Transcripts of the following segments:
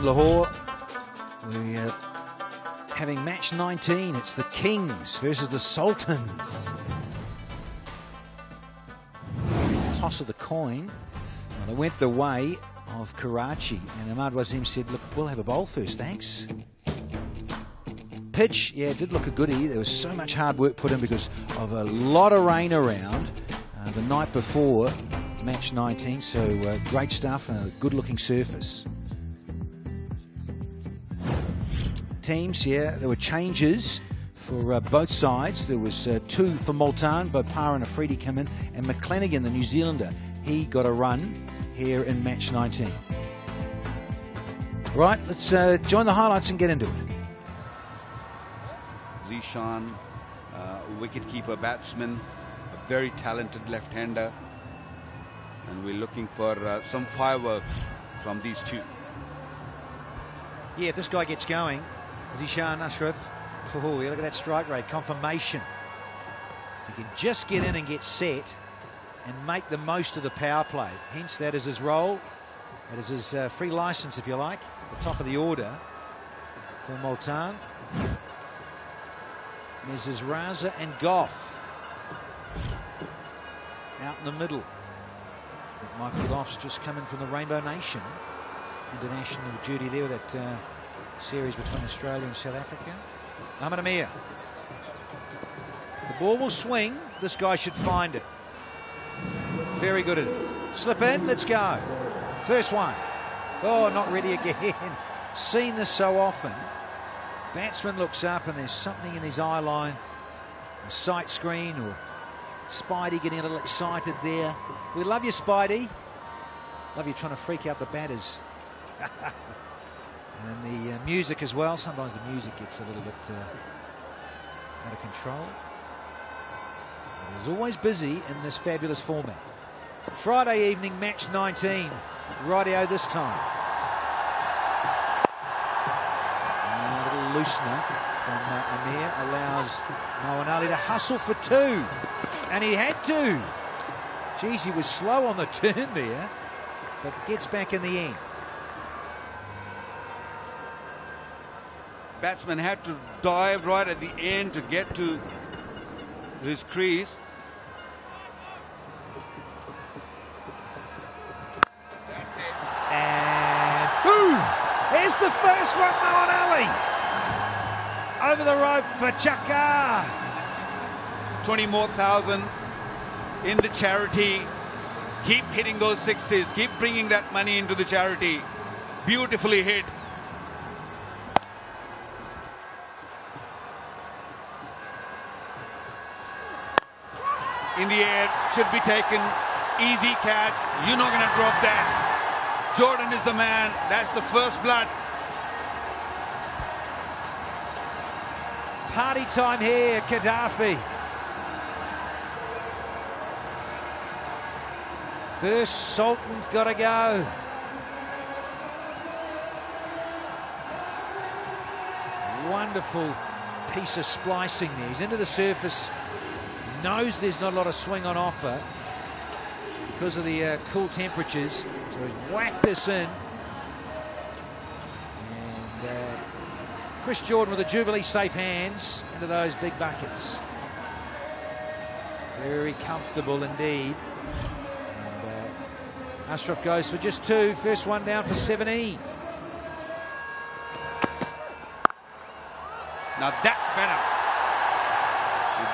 Lahore. We're having match 19. It's the Kings versus the Sultans. Toss of the coin. Well, it went the way of Karachi, and Ahmad Wasim said, look, we'll have a bowl first, thanks. Pitch, yeah, it did look a goodie. There was so much hard work put in because of a lot of rain around the night before match 19, so great stuff and a good looking surface. Teams, yeah, there were changes for both sides. There was 2 for Multan, both Parr and AFRIDI come in, and McClenaghan, the New Zealander, he got a run here in match 19. Right, let's join the highlights and get into it. Zishan, wicketkeeper batsman, a very talented left-hander, and we're looking for some fireworks from these two. Yeah, if this guy gets going, Zishan Ashraf, look at that strike rate, confirmation. He can just get in and get set and make the most of the power play. Hence, that is his role. That is his free license, if you like, the top of the order for Multan. There's Raza and Goff out in the middle. Michael Goff's just come in from the Rainbow Nation international duty there with that series between Australia and South Africa. Ahmed Amir. The ball will swing. This guy should find it. Very good at it. Slip in. Let's go. First one. Oh, not ready again. Seen this so often. Batsman looks up and there's something in his eye line. A sight screen or Spidey getting a little excited there. We love you, Spidey. Love you trying to freak out the batters. And the music as well. Sometimes the music gets a little bit out of control. It is always busy in this fabulous format. Friday evening, match 19. Rightio this time. And a little loosener from Amir allows Moeen Ali to hustle for 2. And he had to. Geez, he was slow on the turn there, but gets back in the end. Batsman had to dive right at the end to get to his crease. That's it. And boom! There's the first one, Moeen Ali. Over the rope for Chaka. 20 more thousand in the charity. Keep hitting those sixes. Keep bringing that money into the charity. Beautifully hit. In the air, should be taken. Easy catch. You're not going to drop that. Jordan is the man. That's the first blood. Party time here, Gaddafi. First Sultan's got to go. Wonderful piece of splicing there. He's into the surface. Knows there's not a lot of swing on offer because of the cool temperatures. So he's whacked this in. And Chris Jordan with the Jubilee safe hands into those big buckets. Very comfortable indeed. And Ashraf goes for just 2. First one down for 17. Now that's better.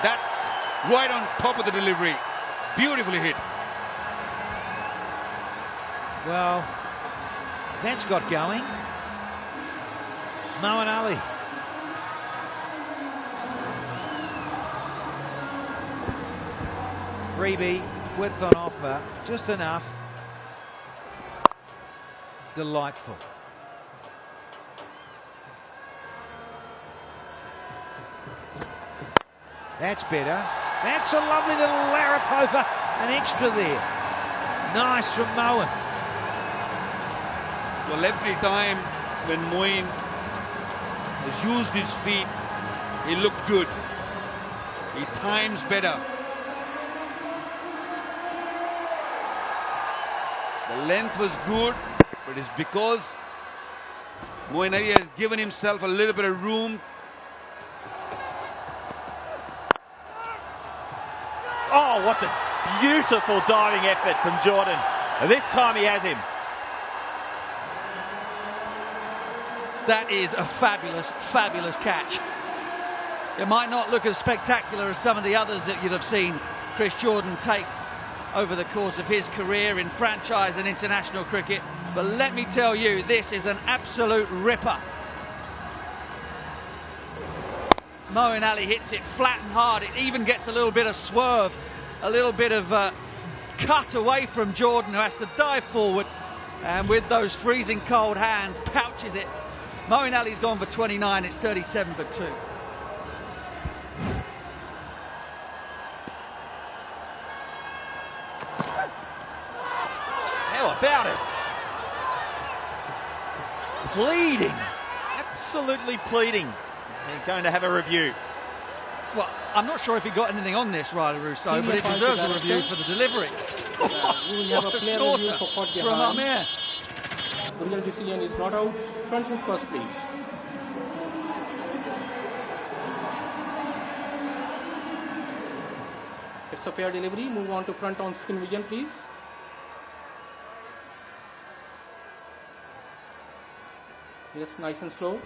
That's right on top of the delivery. Beautifully hit. Well, that's got going. Moeen Ali. Freebie, width on offer, just enough. Delightful. That's better. That's a lovely little larrup over an extra there. Nice from Moeen. Well, every time when Moeen has used his feet, he looked good. He times better. The length was good, but it's because Moeen Ali has given himself a little bit of room. Oh, what a beautiful diving effort from Jordan. And this time he has him. That is a fabulous, fabulous catch. It might not look as spectacular as some of the others that you'd have seen Chris Jordan take over the course of his career in franchise and international cricket, but let me tell you, this is an absolute ripper. Moeen Ali hits it flat and hard. It even gets a little bit of swerve, a little bit of cut away from Jordan, who has to dive forward, and with those freezing cold hands pouches it. Moeen Ali's gone for 29, it's 37 for 2. How about it? Pleading. Absolutely pleading. They're going to have a review. Well, I'm not sure if he got anything on this, Riley Rousseau, but it deserves a review for the delivery. What a slaughter from Amir. Original decision is not out. Front foot first, please. It's a fair delivery. Move on to front on spin vision, please. Yes, nice and slow.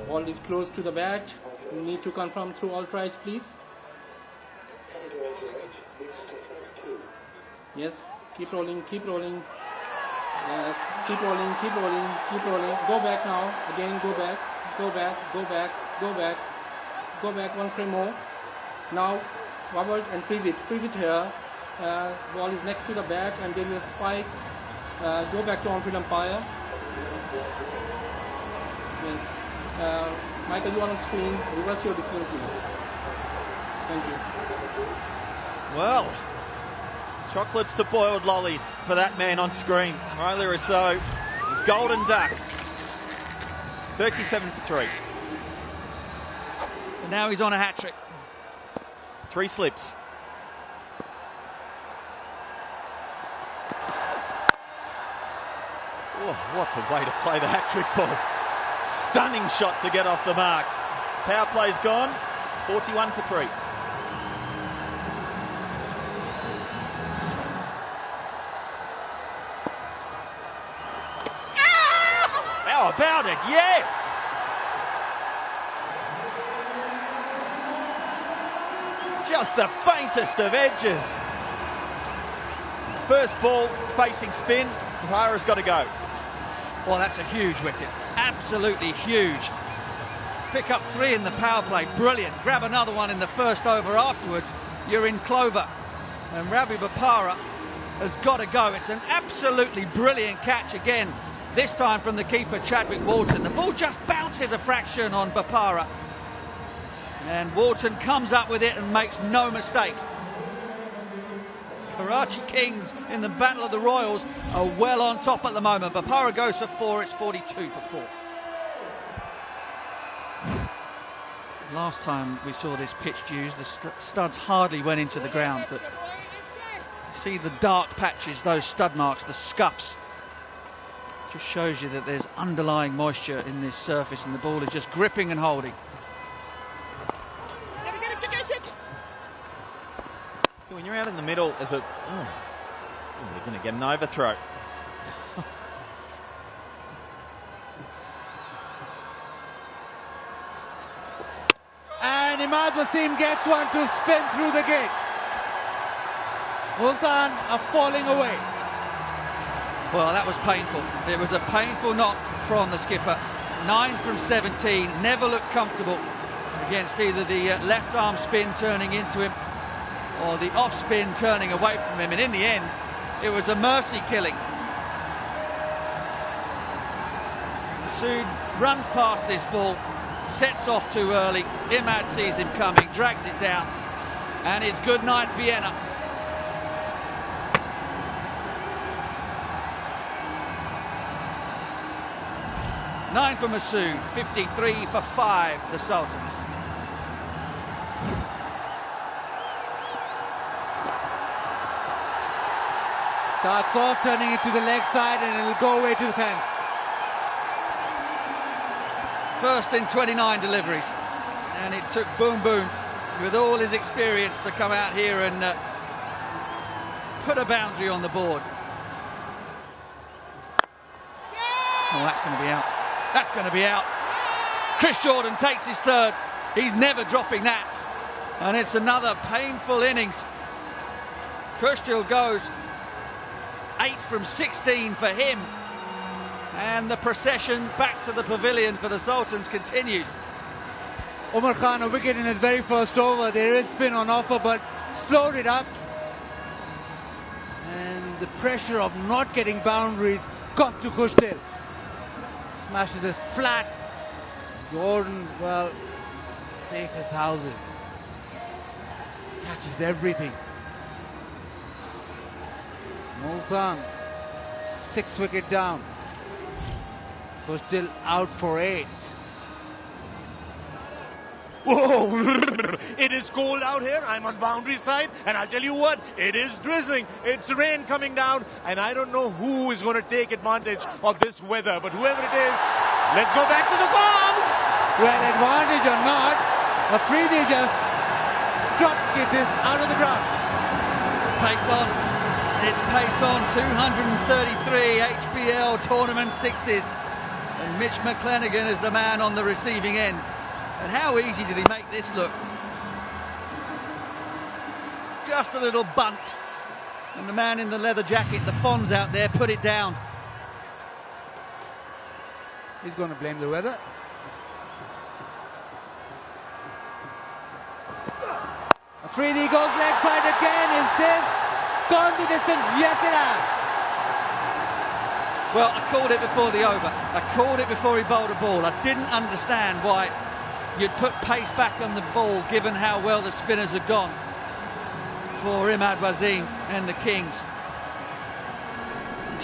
Ball is close to the bat. You need to confirm through all tries, please. Yes, keep rolling, keep rolling. Yes, keep rolling, keep rolling, keep rolling. Go back now. Again, go back, go back, go back, go back. Go back one frame more. Now, forward and freeze it. Freeze it here. Ball is next to the bat and there is a spike. Go back to on-field umpire. Yes. Michael, you are on screen. Reverse your decision, please. Thank you. Well, chocolates to boiled lollies for that man on screen. Riley Rousseau, golden duck. 37 for 3. And now he's on a hat-trick. 3 slips. Oh, what a way to play the hat-trick ball. Stunning shot to get off the mark. Power play's gone. It's 41 for 3. How about it? Yes! Just the faintest of edges. First ball facing spin. Bahara's got to go. Well, that's a huge wicket. Absolutely huge. Pick up 3 in the power play. Brilliant. Grab another one in the first over afterwards. You're in clover. And Ravi Bopara has got to go. It's an absolutely brilliant catch again. This time from the keeper, Chadwick Walton. The ball just bounces a fraction on Bopara. And Walton comes up with it and makes no mistake. Karachi Kings in the Battle of the Royals are well on top at the moment. Bopara goes for 4, it's 42 for 4. Last time we saw this pitch used, the studs hardly went into the ground, but you see the dark patches, those stud marks, the scuffs. Just shows you that there's underlying moisture in this surface and the ball is just gripping and holding. When you're out in the middle, as a they're going to get an overthrow. And Imad Wasim gets one to spin through the gate. Multan are falling away. Well, that was painful. It was a painful knock from the skipper. 9 from 17, never looked comfortable against either the left arm spin turning into him or the off spin turning away from him, and in the end it was a mercy killing. Sood runs past this ball, sets off too early. Imad sees him coming, drags it down, and it's good night Vienna. Nine for Masood, 53 for 5, the Sultans. Starts off, turning it to the leg side, and it'll go away to the fence. First in 29 deliveries. And it took Boom Boom, with all his experience, to come out here and put a boundary on the board. Oh, that's going to be out. That's going to be out. Chris Jordan takes his third. He's never dropping that. And it's another painful innings. Kushtil goes 8 from 16 for him. And the procession back to the pavilion for the Sultans continues. Umar Khan, a wicket in his very first over. There is spin on offer, but slowed it up. And the pressure of not getting boundaries got to Kushtil. Smashes it flat. Jordan, well, safe as houses. Catches everything. Multan, 6 wicket down. Kushtil out for 8. Whoa! It is cold out here. I'm on boundary side, and I'll tell you what, it is drizzling. It's rain coming down, and I don't know who is going to take advantage of this weather, but whoever it is, let's go back to the bombs! Well, advantage or not, AFRIDI just dropped this out of the ground. Pace on. It's pace on. 233 HBL tournament sixes. And Mitch McClenaghan is the man on the receiving end. And how easy did he make this look? Just a little bunt. And the man in the leather jacket, the Fonz out there, put it down. He's going to blame the weather. AFRIDI goes leg side again. Is this gone the distance? Yes, it has. Well, I called it before the over. I called it before he bowled a ball. I didn't understand why you'd put pace back on the ball, given how well the spinners had gone for Imad Wasim and the Kings.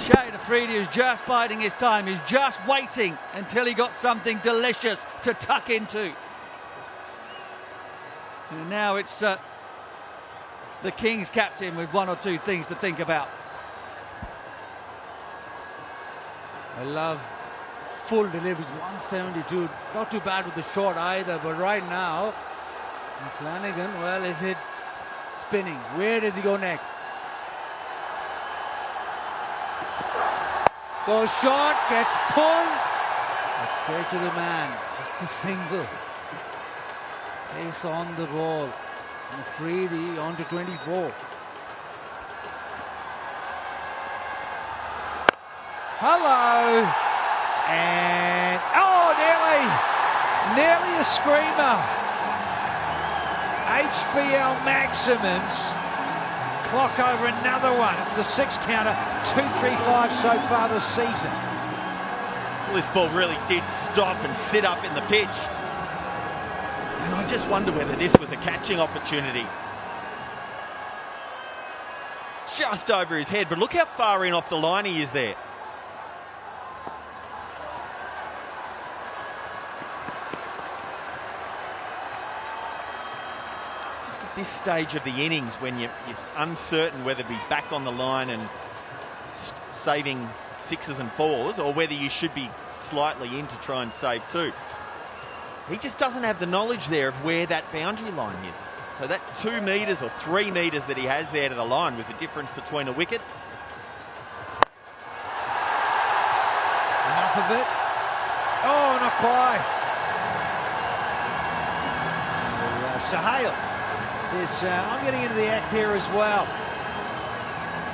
Shahid Afridi is just biding his time. He's just waiting until he got something delicious to tuck into. And now it's the Kings captain with 1 or 2 things to think about. I love full deliveries, 172. Not too bad with the short either, but right now, Flanagan, well, is it spinning? Where does he go next? Goes short, gets pulled. But straight to the man, just a single. Pace on the ball. And AFRIDI on to 24. Hello. And, oh, nearly a screamer. HBL maximums. Clock over another one. It's the 6 counter, 2-3-5 so far this season. Well, this ball really did stop and sit up in the pitch. And I just wonder whether this was a catching opportunity. Just over his head, but look how far in off the line he is there. This stage of the innings, when you're uncertain whether to be back on the line and saving 6s and 4s, or whether you should be slightly in to try and save 2. He just doesn't have the knowledge there of where that boundary line is. So that 2 metres or 3 metres that he has there to the line was the difference between a wicket. Enough of it. Oh, not quite. So, Sahil says, I'm getting into the act here as well.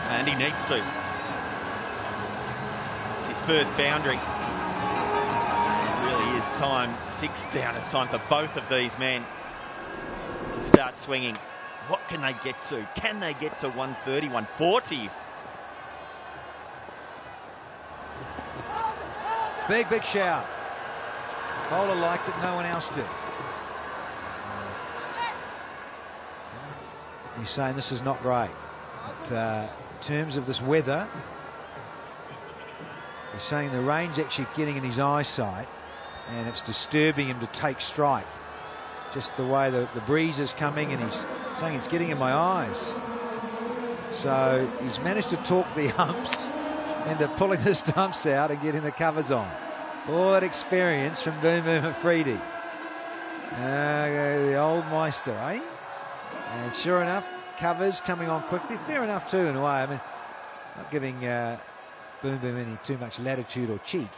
And he needs to. It's his first boundary. It really is time. 6 down. It's time for both of these men to start swinging. What can they get to? Can they get to 130, 140? Big shower. Bowler liked it, no one else did. He's saying this is not great. But, in terms of this weather, he's saying the rain's actually getting in his eyesight and it's disturbing him to take strike. It's just the way the breeze is coming, and he's saying it's getting in my eyes. So he's managed to talk the umps into pulling the stumps out and getting the covers on. All that experience from Boom Boom AFRIDI. The old Meister, eh? And sure enough, covers coming on quickly. Fair enough too in a way. I mean, not giving Boom Boom any too much latitude or cheek,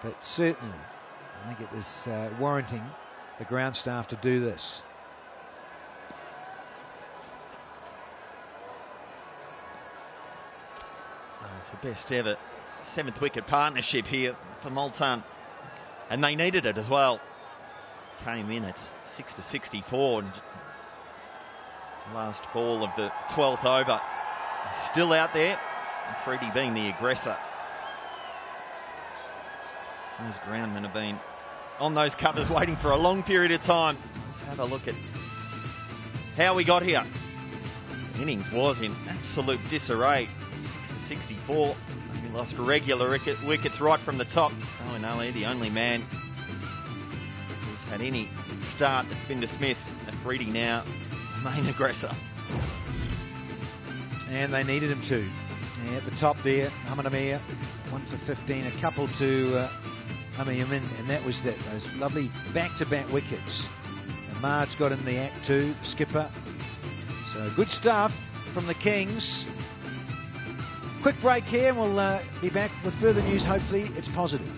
but certainly I think it is warranting the ground staff to do this. It's the best ever 7th wicket partnership here for Multan, and they needed it as well. Came in at 6 for 64, and last ball of the 12th over. Still out there, and AFRIDI being the aggressor. Those groundmen have been on those covers waiting for a long period of time. Let's have a look at how we got here. The innings was in absolute disarray. 6 for 64. We lost regular wickets right from the top. Owen Ali, the only man who's had any start that's been dismissed. AFRIDI now main aggressor. And they needed him to. Yeah, at the top there, Muhammad Amir, 1 for 15, a couple to Amir, and that was that. Those lovely back-to-back wickets. And Mard's got in the act too, skipper. So good stuff from the Kings. Quick break here, and we'll be back with further news. Hopefully it's positive.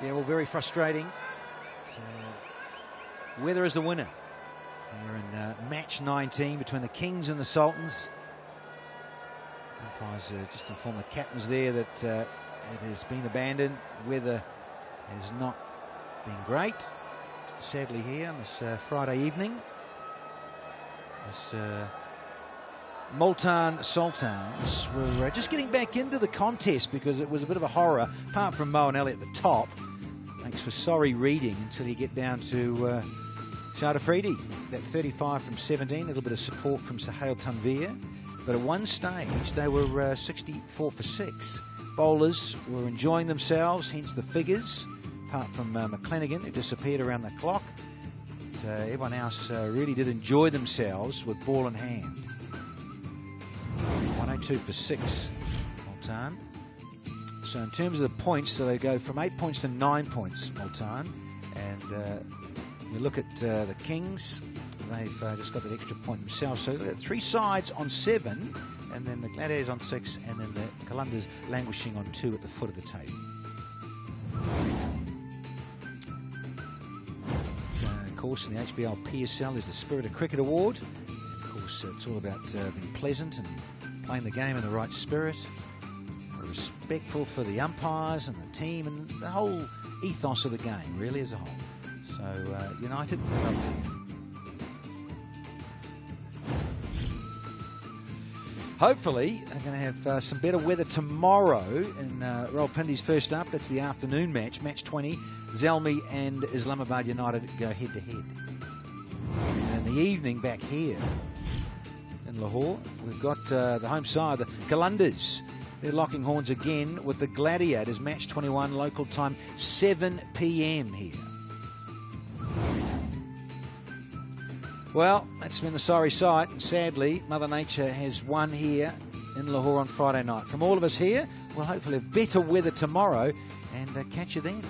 Yeah, well, very frustrating. So, weather is the winner. We're in match 19 between the Kings and the Sultans. Umpires just informed the captains there that it has been abandoned. Weather has not been great, sadly, here on this Friday evening. This Multan Sultans were just getting back into the contest because it was a bit of a horror, apart from Mo and Ellie at the top. Thanks for sorry reading until you get down to Shah AFRIDI. That 35 from 17, a little bit of support from Sahel Tanvir. But at one stage, they were 64 for 6. Bowlers were enjoying themselves, hence the figures, apart from McClenaghan, who disappeared around the clock. But, everyone else really did enjoy themselves with ball in hand. 102 for 6, Multan. So in terms of the points, so they go from 8 points to 9 points, Multan. And you look at the Kings, they've just got that extra point themselves. So 3 sides on 7, and then the Gladiators on 6, and then the Qalandars languishing on 2 at the foot of the table. Of course, in the HBL PSL is the Spirit of Cricket Award. And of course, it's all about being pleasant and playing the game in the right spirit. Respectful for the umpires and the team and the whole ethos of the game, really, as a whole. So, United, up there. Hopefully, they're going to have some better weather tomorrow in Rawalpindi's first up. That's the afternoon match, match 20. Zalmi and Islamabad United go head-to-head. And in the evening, back here in Lahore, we've got the home side, the Qalandars. They're locking horns again with the Gladiators, match 21, local time, 7 p.m. here. Well, that's been the sorry sight. Sadly, Mother Nature has won here in Lahore on Friday night. From all of us here, we'll hopefully have better weather tomorrow and catch you then.